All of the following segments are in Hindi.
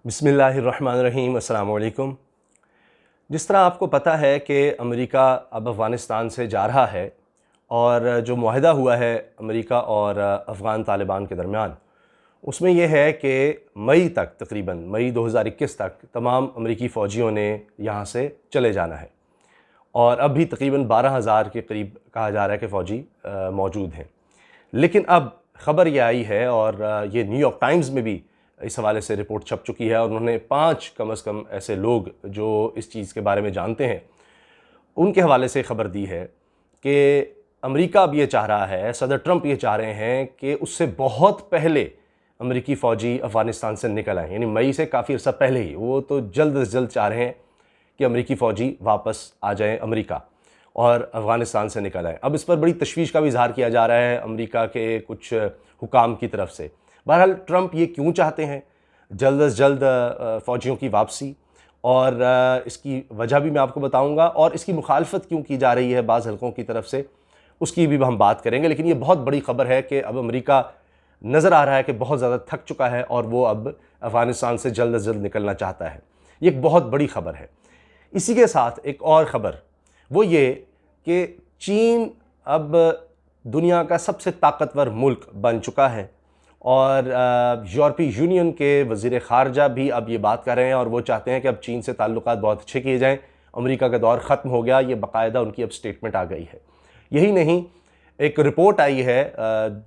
बिस्मिल्लाहिर्रहमानिर्रहीम, अस्सलाम वालेकुम। जिस तरह आपको पता है कि अमेरिका अब अफ़गानिस्तान से जा रहा है और जो मुआहदा हुआ है अमेरिका और अफ़गान तालिबान के दरमियान, उसमें यह है कि मई तक, तकरीबन मई 2021 तक तमाम अमेरिकी फ़ौजियों ने यहाँ से चले जाना है और अब भी तकरीबन 12,000 के करीब कहा जा रहा है कि फ़ौजी मौजूद हैं। लेकिन अब ख़बर यह आई है और ये न्यूयॉर्क टाइम्स में भी इस हवाले से रिपोर्ट छप चुकी है और उन्होंने 5 कम से कम ऐसे लोग जो इस चीज़ के बारे में जानते हैं उनके हवाले से ख़बर दी है कि अमेरिका अब ये चाह रहा है, सदर ट्रंप ये चाह रहे हैं कि उससे बहुत पहले अमेरिकी फ़ौजी अफ़गानिस्तान से निकल आएँ, यानी मई से काफ़ी अर्सा पहले ही। वो तो जल्द से जल्द चाह रहे हैं कि अमेरिकी फ़ौजी वापस आ जाएँ अमेरिका और अफ़गानिस्तान से निकल आएँ। अब इस पर बड़ी तशवीश का भी इज़हार किया जा रहा है अमेरिका के कुछ हुकाम की तरफ से। बहरहाल ट्रंप ये क्यों चाहते हैं जल्द से जल्द फ़ौजियों की वापसी, और इसकी वजह भी मैं आपको बताऊंगा, और इसकी मुखालफत क्यों की जा रही है बाज़ हलकों की तरफ से, उसकी भी हम बात करेंगे। लेकिन ये बहुत बड़ी ख़बर है कि अब अमेरिका नज़र आ रहा है कि बहुत ज़्यादा थक चुका है और वो अब अफ़गानिस्तान से जल्द निकलना चाहता है। ये एक बहुत बड़ी ख़बर है। इसी के साथ एक और ख़बर वो ये कि चीन अब दुनिया का सबसे ताकतवर मुल्क बन चुका है और यूरोपीय यूनियन के वज़ीर ख़ारजा भी अब ये बात कर रहे हैं और वो चाहते हैं कि अब चीन से ताल्लुकात बहुत अच्छे किए जाएं। अमेरिका का दौर ख़त्म हो गया, ये बाकायदा उनकी अब स्टेटमेंट आ गई है। यही नहीं, एक रिपोर्ट आई है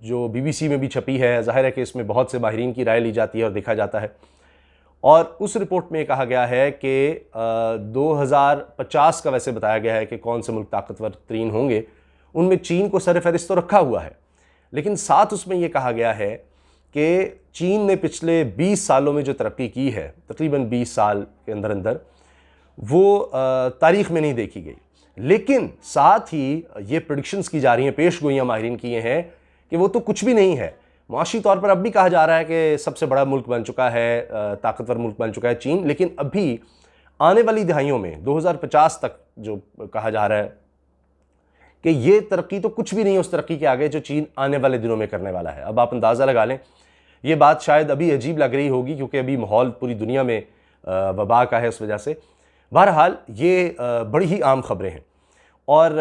जो BBC में भी छपी है। ज़ाहिर है कि इसमें बहुत से माहिरीन की राय ली जाती है और देखा जाता है, और उस रिपोर्ट में कहा गया है कि 2050 का वैसे बताया गया है कि कौन से मुल्क ताकतवर तरीन होंगे, उनमें चीन को सर फहरिस्त तो रखा हुआ है। लेकिन साथ उसमें यह कहा गया है कि चीन ने पिछले 20 सालों में जो तरक्की की है, तकरीबन 20 साल के अंदर अंदर, वो तारीख़ में नहीं देखी गई। लेकिन साथ ही ये प्रेडिक्शंस की जा रही हैं, पेशगोइयाँ माहिरीन की ये हैं कि वो तो कुछ भी नहीं है। मुआशी तौर पर अब भी कहा जा रहा है कि सबसे बड़ा मुल्क बन चुका है, ताकतवर मुल्क बन चुका है चीन, लेकिन अभी आने वाली दहाइयों में 2050 तक जो कहा जा रहा है कि ये तरक्की तो कुछ भी नहीं है उस तरक्की के आगे जो चीन आने वाले दिनों में करने वाला है। अब आप अंदाज़ा लगा लें, ये बात शायद अभी अजीब लग रही होगी क्योंकि अभी माहौल पूरी दुनिया में वबा का है, उस वजह से। बहरहाल ये बड़ी ही आम खबरें हैं। और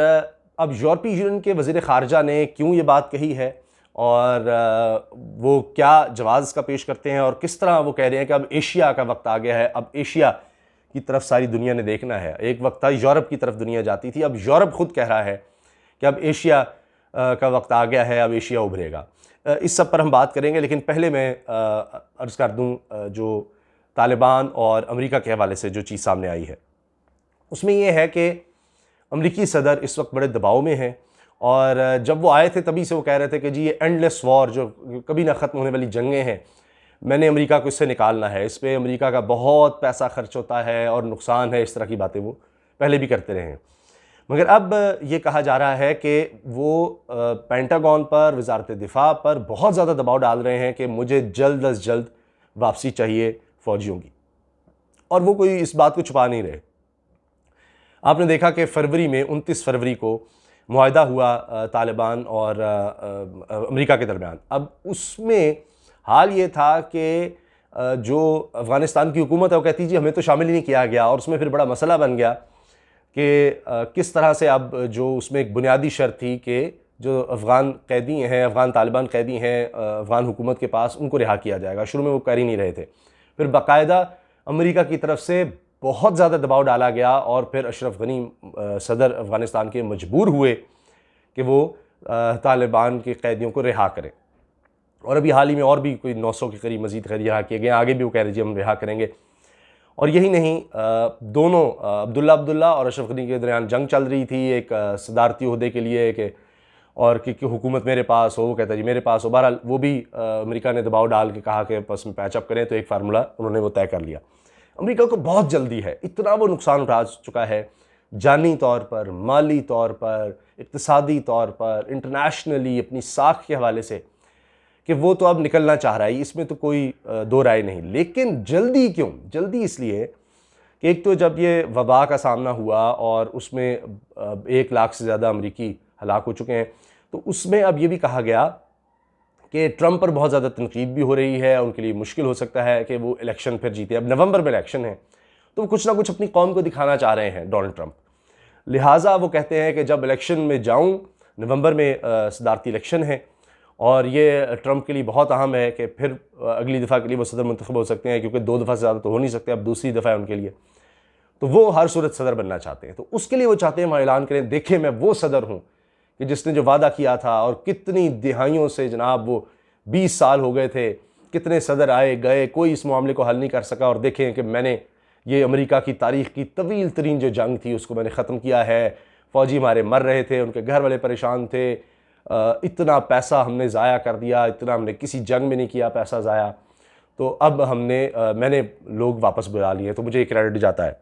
अब यूरोपीय यूनियन के वज़ीर ख़ारजा ने क्यों ये बात कही है और वो क्या जवाब इसका पेश करते हैं और किस तरह वो कह रहे हैं कि अब एशिया का वक्त आ गया है, अब एशिया की तरफ सारी दुनिया ने देखना है। एक वक्त था यूरोप की तरफ दुनिया जाती थी, अब यूरोप खुद कह रहा है कि अब एशिया का वक्त आ गया है, अब एशिया उभरेगा। इस सब पर हम बात करेंगे, लेकिन पहले मैं अर्ज़ कर दूं जो तालिबान और अमेरिका के हवाले से जो चीज़ सामने आई है, उसमें यह है कि अमेरिकी सदर इस वक्त बड़े दबाव में हैं। और जब वो आए थे तभी से वो कह रहे थे कि जी ये एंडलेस वॉर, जो कभी ना ख़त्म होने वाली जंगें हैं, मैंने अमेरिका को इससे निकालना है, इस पर अमेरिका का बहुत पैसा खर्च होता है और नुकसान है, इस तरह की बातें वो पहले भी करते रहे हैं। मगर अब ये कहा जा रहा है कि वो पेंटागन पर, वजारत दिफा पर बहुत ज़्यादा दबाव डाल रहे हैं कि मुझे जल्द अज जल्द वापसी चाहिए फ़ौजियों की, और वो कोई इस बात को छुपा नहीं रहे। आपने देखा कि फरवरी में 29 फरवरी को मुआहदा हुआ तालिबान और अमेरिका के दरमियान। अब उसमें हाल ये था कि जो अफ़गानिस्तान की हुकूमत है वो कहती जी हमें तो शामिल ही नहीं किया गया, और उसमें फिर बड़ा मसला बन गया कि किस तरह से अब जो उसमें एक बुनियादी शर्त थी कि जो अफ़गान कैदी हैं, अफ़गान तालिबान कैदी हैं अफ़गान हुकूमत के पास, उनको रिहा किया जाएगा। शुरू में वो कर ही नहीं रहे थे, फिर बाकायदा अमेरिका की तरफ से बहुत ज़्यादा दबाव डाला गया और फिर अशरफ गनी सदर अफ़गानिस्तान के मजबूर हुए कि वो तालिबान के कैदियों को रिहा करें। और अभी हाल ही में और भी कोई 900 के करीब मज़ीद कैदी रिहा किए गए, आगे भी वो कह रहे जी हम रिहा करेंगे। और यही नहीं, दोनों अब्दुल्ला और अशरफ गनी के दरमियान जंग चल रही थी एक सदारती ओहदे के लिए कि और कि हुकूमत मेरे पास हो, वो कहता जी मेरे पास हो। बहरहाल वो भी अमेरिका ने दबाव डाल के कहा कि बस में पैचअप करें, तो एक फार्मूला उन्होंने वो तय कर लिया। अमेरिका को बहुत जल्दी है, इतना वो नुकसान उठा चुका है जानी तौर पर, माली तौर पर, इक़्तिसादी तौर पर, इंटरनेशनली अपनी साख के हवाले से, कि वो तो अब निकलना चाह रहा है, इसमें तो कोई दो राय नहीं। लेकिन जल्दी क्यों? जल्दी इसलिए कि एक तो जब ये वबा का सामना हुआ और उसमें 1 लाख से ज़्यादा अमरीकी हलाक हो चुके हैं, तो उसमें अब ये भी कहा गया कि ट्रंप पर बहुत ज़्यादा तनकीद भी हो रही है, उनके लिए मुश्किल हो सकता है कि वो इलेक्शन फिर जीते। अब नवंबर में इलेक्शन है, तो वो कुछ ना कुछ अपनी कौम को दिखाना चाह रहे हैं डोनाल्ड ट्रंप। लिहाजा वो कहते हैं कि जब इलेक्शन में जाऊं, नवंबर में सदारती इलेक्शन है और ये ट्रंप के लिए बहुत अहम है कि फिर अगली दफ़ा के लिए वो सदर मुंतखब हो सकते हैं, क्योंकि 2 दफ़ा से ज़्यादा तो हो नहीं सकते, अब दूसरी दफ़ा है उनके लिए। तो वो हर सूरत सदर बनना चाहते हैं, तो उसके लिए वो चाहते हैं वहाँ ऐलान करें, देखें मैं वो सदर हूँ कि जिसने जो वादा किया था, और कितनी दिहाइयों से जनाब वो 20 साल हो गए थे, कितने सदर आए गए, कोई इस मामले को हल नहीं कर सका, और देखें कि मैंने ये अमेरिका की तारीख़ की तवील तरीन जो जंग थी उसको मैंने ख़त्म किया है। फ़ौजी हमारे मर रहे थे, उनके घर वाले परेशान थे, इतना पैसा हमने ज़ाया कर दिया, इतना हमने किसी जंग में नहीं किया पैसा ज़ाया, तो अब मैंने लोग वापस बुला लिए, तो मुझे ये क्रेडिट जाता है।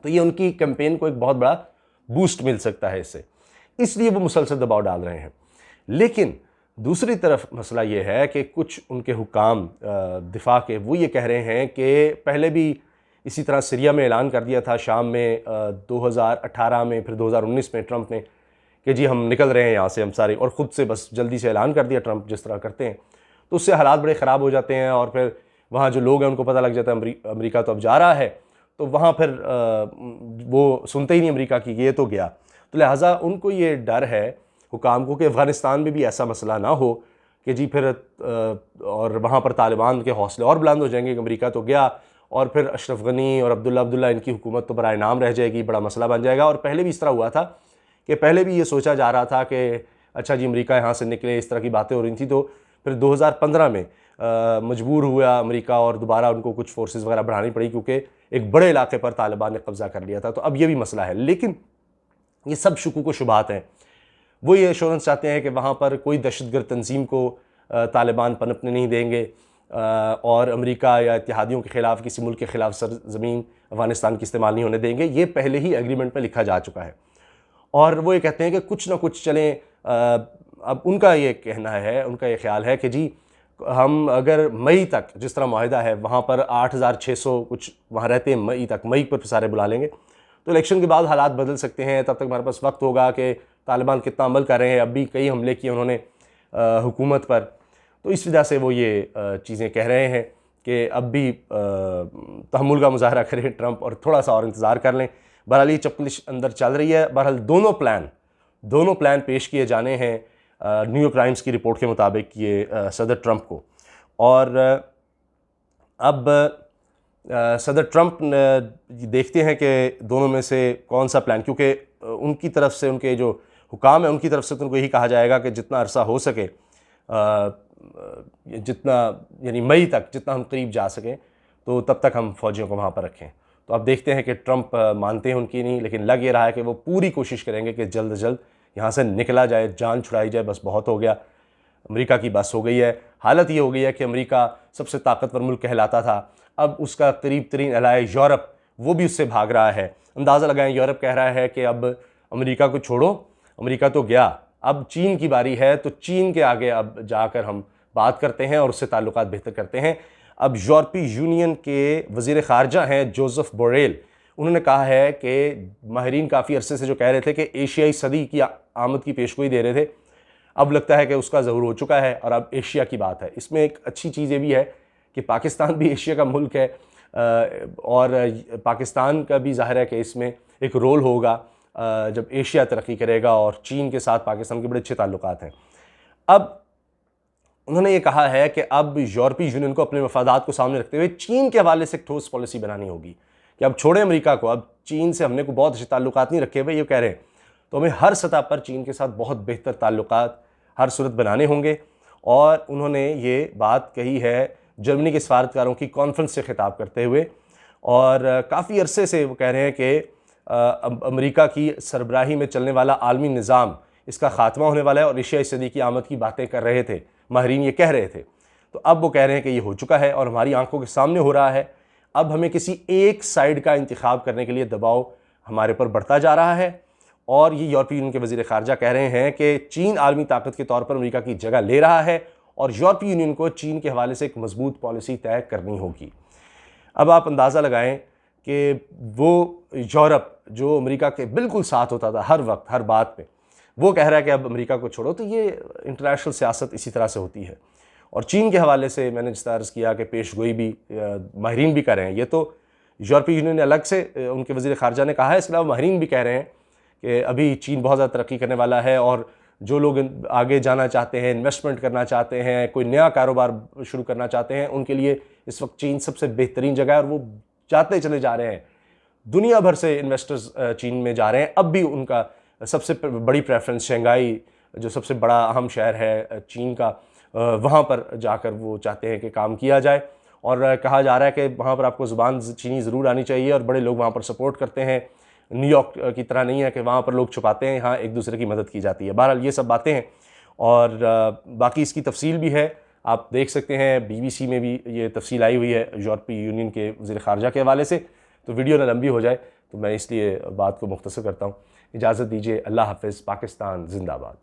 तो ये उनकी कैंपेन को एक बहुत बड़ा बूस्ट मिल सकता है इससे, इसलिए वो मुसलसल दबाव डाल रहे हैं। लेकिन दूसरी तरफ मसला ये है कि कुछ उनके हुकाम दिफा के वो ये कह रहे हैं कि पहले भी इसी तरह सीरिया में ऐलान कर दिया था, शाम में 2018 में, फिर 2019 में ट्रंप ने, कि जी हम निकल रहे हैं यहाँ से हम सारे, और ख़ुद से बस जल्दी से ऐलान कर दिया ट्रंप जिस तरह करते हैं, तो उससे हालात बड़े ख़राब हो जाते हैं, और फिर वहाँ जो लोग हैं उनको पता लग जाता है अमेरिका तो अब जा रहा है, तो वहाँ फिर वो सुनते ही नहीं अमेरिका की, ये तो गया। तो लिहाजा उनको ये डर है हुकाम को कि अफ़गानिस्तान में भी ऐसा मसला ना हो कि जी फिर और वहाँ पर तालिबान के हौसले और बुलंद हो जाएंगे कि अमेरिका तो गया, और फिर अशरफ गनी और अब्दुल्ला इनकी हुकूमत तो बराए नाम रह जाएगी, बड़ा मसला बन जाएगा। और पहले भी इस तरह हुआ था कि पहले भी ये सोचा जा रहा था कि अच्छा जी अमेरिका यहाँ से निकले, इस तरह की बातें हो रही थी, तो फिर 2015 में मजबूर हुआ अमेरिका और दोबारा उनको कुछ फोर्सेस वगैरह बढ़ानी पड़ी, क्योंकि एक बड़े इलाके पर तालिबान ने कब्जा कर लिया था। तो अब ये भी मसला है, लेकिन ये सब शुकूक व शुबहात हैं। वो ये एश्योरेंस चाहते हैं कि वहाँ पर कोई दहशतगर्द तंजीम को तालिबान पनपने नहीं देंगे, और अमेरिका या इत्तेहादियों के ख़िलाफ़, किसी मुल्क के ख़िलाफ़ सरज़मीन अफ़गानिस्तान की इस्तेमाल नहीं होने देंगे। ये पहले ही एग्रीमेंट में लिखा जा चुका है, और वो ये कहते हैं कि कुछ ना कुछ चलें। अब उनका ये कहना है, उनका ये ख्याल है कि जी हम अगर मई तक, जिस तरह माहिदा है वहाँ पर 8600 कुछ वहाँ रहते हैं, मई पर सारे बुला लेंगे, तो इलेक्शन के बाद हालात बदल सकते हैं। तब तक हमारे पास वक्त होगा कि तालिबान कितना अमल कर रहे हैं। अब भी कई हमले किए उन्होंने हुकूमत पर, तो इस वजह से वो ये चीज़ें कह रहे हैं कि अब भी तहम्मुल का मुजाहरा करें ट्रंप, और थोड़ा सा और इंतज़ार कर लें। बहरहाल ये चपलिश अंदर चल रही है। बहरहाल दोनों प्लान पेश किए जाने हैं न्यूयॉर्क टाइम्स की रिपोर्ट के मुताबिक ये सदर ट्रंप को। और अब सदर ट्रंप देखते हैं कि दोनों में से कौन सा प्लान, क्योंकि उनकी तरफ से, उनके जो हुकाम है उनकी तरफ से तो उनको यही कहा जाएगा कि जितना अरसा हो सके, जितना यानी मई तक जितना हम करीब जा सकें, तो तब तक हम फ़ौजियों को वहाँ पर रखें। तो अब देखते हैं कि ट्रंप मानते हैं उनकी नहीं, लेकिन लग ये रहा है कि वो पूरी कोशिश करेंगे कि जल्द से जल्द यहाँ से निकला जाए, जान छुड़ाई जाए। बस बहुत हो गया, अमेरिका की बस हो गई है। हालत ये हो गई है कि अमेरिका सबसे ताकतवर मुल्क कहलाता था, अब उसका करीब तरीन अलाय यूरोप वो भी उससे भाग रहा है। अंदाज़ा लगाएं, यूरोप कह रहा है कि अब अमेरिका को छोड़ो, अमेरिका तो गया, अब चीन की बारी है, तो चीन के आगे अब जाकर हम बात करते हैं और उससे ताल्लुकात बेहतर करते हैं। अब यूरोपीय यूनियन के वज़ीर ख़ारजा हैं जोसेफ बोरेल, उन्होंने कहा है कि माहिरीन काफ़ी अरसे से जो कह रहे थे कि एशियाई सदी की आमद की पेशगोई दे रहे थे, अब लगता है कि उसका ज़हूर हो चुका है और अब एशिया की बात है। इसमें एक अच्छी चीज़ ये भी है कि पाकिस्तान भी एशिया का मुल्क है, और पाकिस्तान का भी ज़ाहिर है कि इसमें एक रोल होगा जब एशिया तरक्की करेगा, और चीन के साथ पाकिस्तान के बड़े अच्छे ताल्लुकात हैं। अब उन्होंने ये कहा है कि अब यूरोपीय यूनियन को अपने मफादात को सामने रखते हुए चीन के हवाले से ठोस पॉलिसी बनानी होगी कि अब छोड़ें अमेरिका को, अब चीन से हमने को बहुत अच्छे ताल्लुकात नहीं रखे हुए, ये कह रहे हैं, तो हमें हर सतह पर चीन के साथ बहुत बेहतर ताल्लुकात हर सूरत बनाने होंगे। और उन्होंने ये बात कही है जर्मनी के सफारतकारों की कॉन्फ्रेंस से खिताब करते हुए, और काफ़ी अरसे से वो कह रहे हैं कि अमेरिका की सरबराही में चलने वाला आलमी निज़ाम, इसका ख़ात्मा होने वाला है, और एशियाई सदी की आमद की बातें कर रहे थे, माहिरीन ये कह रहे थे। तो अब वो कह रहे हैं कि ये हो चुका है और हमारी आंखों के सामने हो रहा है। अब हमें किसी एक साइड का इंतखाब करने के लिए दबाव हमारे पर बढ़ता जा रहा है, और ये यूरोपीय यूनियन के वज़ीर ख़ारजा कह रहे हैं कि चीन आलमी ताकत के तौर पर अमेरिका की जगह ले रहा है, और यूरोपीय यूनियन को चीन के हवाले से एक मजबूत पॉलिसी तय करनी होगी। अब आप अंदाज़ा लगाएं कि वो यूरोप जो अमेरिका के बिल्कुल साथ होता था हर वक्त हर बात पे, वो कह रहा है कि अब अमेरिका को छोड़ो। तो ये इंटरनेशनल सियासत इसी तरह से होती है। और चीन के हवाले से मैंने जिस तरह अर्ज़ किया कि पेशगोई भी माहिरीन भी कर रहे हैं, ये तो यूरोपीय यूनियन ने अलग से उनके वज़ीर ख़ारजा ने कहा है, इसके अलावा माहिरीन भी कह रहे हैं कि अभी चीन बहुत ज़्यादा तरक्की करने वाला है और जो लोग आगे जाना चाहते हैं, इन्वेस्टमेंट करना चाहते हैं, कोई नया कारोबार शुरू करना चाहते हैं, उनके लिए इस वक्त चीन सबसे बेहतरीन जगह है और वो जाते चले जा रहे हैं। दुनिया भर से इन्वेस्टर्स चीन में जा रहे हैं। अब भी उनका सबसे बड़ी प्रेफरेंस शंघाई, जो सबसे बड़ा अहम शहर है चीन का, वहाँ पर जाकर वो चाहते हैं कि काम किया जाए। और कहा जा रहा है कि वहाँ पर आपको ज़ुबान चीनी ज़रूर आनी चाहिए और बड़े लोग वहाँ पर सपोर्ट करते हैं। न्यूयॉर्क की तरह नहीं है कि वहाँ पर लोग छुपाते हैं, यहाँ एक दूसरे की मदद की जाती है। बहरहाल ये सब बातें हैं और बाकी इसकी तफसील भी है, आप देख सकते हैं BBC में भी ये तफसील आई हुई है यूरोपीय यूनियन के वज़ीर ख़ारजा के हवाले से। तो वीडियो ना लंबी हो जाए तो मैं इसलिए बात को मुख्तसर करता हूँ। इजाज़त दीजिए। अल्लाह हाफ़िज़। पाकिस्तान ज़िंदाबाद।